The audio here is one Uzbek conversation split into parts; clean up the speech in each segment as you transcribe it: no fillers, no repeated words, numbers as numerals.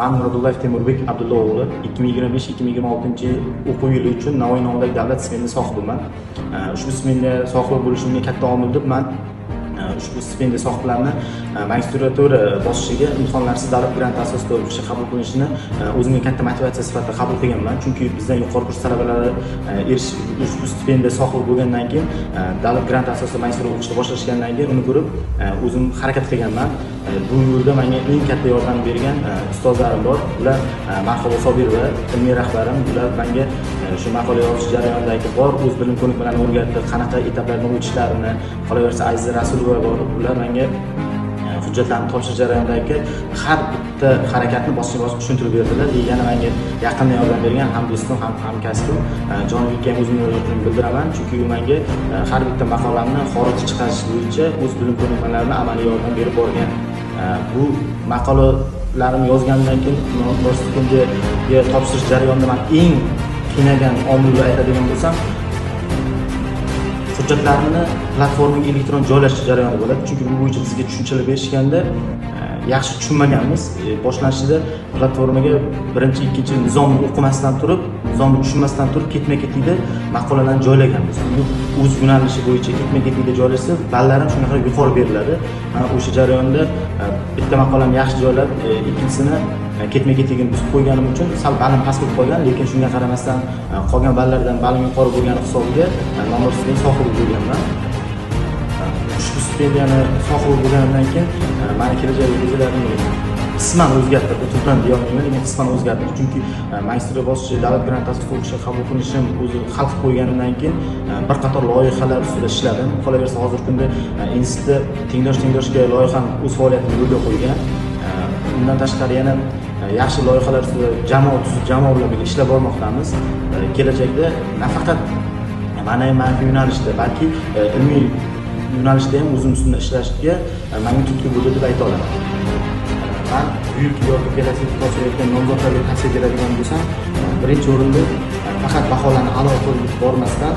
Men Muradullayev Temurbek Abdulla o'g'li 2025-2026 o'quv yili uchun Navoiy nomidagi davlat stipendiya sohibiman. Ushbu stipendiya sohibi bo'lishimga katta omil deb men ushbu stipendiya sohiblarini magistratura bosqichiga imtihonlarsiz davlat granti asosida o'qishga qabul qilinishini o'zimga katta motivatsiya sifatida qabul qilganman. Chunki bizdan yuqori kurs talabalari ushbu stipendiya sohibi bo'lgandan keyin davlat granti asosida magistratura o'qishni boshlashgandan keyin uni ko'rib o'zim harakat qilganman. Bu yo'lda menga eng katta yordam bergan ustozlarim bor. Ular Marhabo Sobirova, ilmiy rahbarim, ular menga shu maqola yozish jarayonidagi bor o'z bilim ko'nikmalarini o'rgatdi, qanaqa etaplardan o'tishlarini, qolaversa Aziza Rasulova bor. Ular menga hujjatlarni topshirish jarayonidagi har bitta harakatni bosqichma-bosqich tushuntirib berdilar. Yana menga yaqindan yordam bergan ham do'stim, ham hamkasbim Jonibekka ham o'zimning minnatdorchiligimni bildiraman. Chunki u menga har bitta maqolamni xorijga chiqarish bo'yicha o'z bilim ko'nikmalarini amaliy yordam berib borgan. Bu maqolalarimni yozgandan keyin stipendiyaga topshirish jarayonida men eng qiynagan omilni aytadigan bo'lsam, hujjatlarni platformaga elektron joylashtirish jarayoni bo'ladi. Chunki bu bo'yicha bizga tushunchalar berishganda yaxshi tushunmaganmiz. Boshlanishida platformaga birinchi, ikkinchi nizomni o'qimasdan turib, nizomni tushunmasdan turib ketma-ketlikda maqolalarni joylaganmiz. O'z yo'nalishi bo'yicha ketma-ketlikda joylashsa, ballarim shunaqa yuqori beriladi. O'sha jarayonda bitta maqolamni yaxshi joylab, ikkinchisini ketma-ketligini buzib qo'yganim uchun sal ballim past bo'lib qolgan, lekin shunga qaramasdan qolgan ballardan ballim yuqori bo'lgani hisobiga nomzod stipendiya sohibi bo'lganman. Ushbu stipendiyani sohibi bo'lganimdan keyin meni kelajak rejalarimni qisman o'zgartirdi. Butundan deya olmayman, lekin qisman o'zgartirdi. Chunki magistratura bosqichi davlat granti asosida o'qishga qabul qilinishim o'zi hal qilib qo'yganimdan keyin bir qator loyihalar ustida ishladim. Qolaversa hozirgi kunda institutda tengdosh-tengdoshga loyihani o'z faoliyatini yo'lga qo'ygan. Bundan tashqari yana yaxshi loyihalar ustida jamoa bilan birga ishlab bormoqdamiz. Kelajakda nafaqat mana yo'nalishda, balki ilmiy yo'nalishda ham o'zim ustida ishlashga menga turtki bo'ldi deb ayta olaman. Men buyuk yoki kelajakda topshirayotgan nomzodlarga tavsiya beradigan bo'lsam, birinchi o'rinda faqat baholarni a'lo qilib bormasdan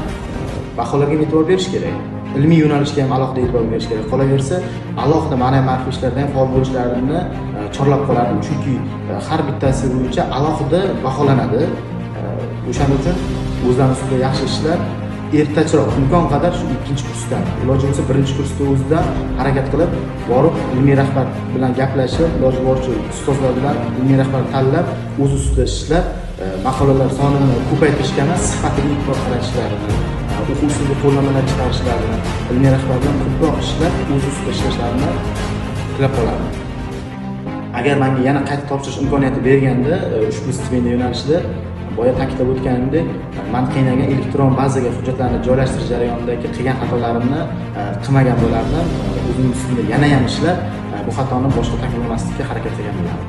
baholarga e'tibor berish kerak. Ilmiy yo'nalishga ham alohida e'tibor berish kerak. Qolaversa, alohida ma'naviy ishlarda ham faol bo'lishlarini chorlab qolardim. Chunki har bittasi bo'yicha alohida baholanadi. O'shaning uchun o'zlarining ustida yaxshi ishlar ertachiroq, imkon qadar shu ikkinchi kursdan, iloji bo'lsa birinchi kursda o'zidan harakat qilib, borib ilmiy rahbar bilan gaplashib, iloji boricha ustozlar bilan ilmiy rahbar tanlab, o'z ustida ishlab, maqolalar sonini ko'paytirishga emas, sifatiga e'tibor qaratishlarini, o'quv usuliga qo'llanmalar chiqarishlarini, ilmiy rahbar bilan ko'proq ishlab, o'z ustida ishlashlarini tilab qolaman. Agar menga yana qayta topshirish imkoniyati berganda, ushbu stipendiya yo'nalishida boya ta'kidlab o'tganimdek, men qiynagan elektron bazaga hujjatlarni joylashtirish jarayonidagi qilgan xatolarimni qilmagan bo'lardim. O'zim ustida yana ham ishlab, bu xatoni boshqa takrorlamaslikka harakat qilgan bo'lardim.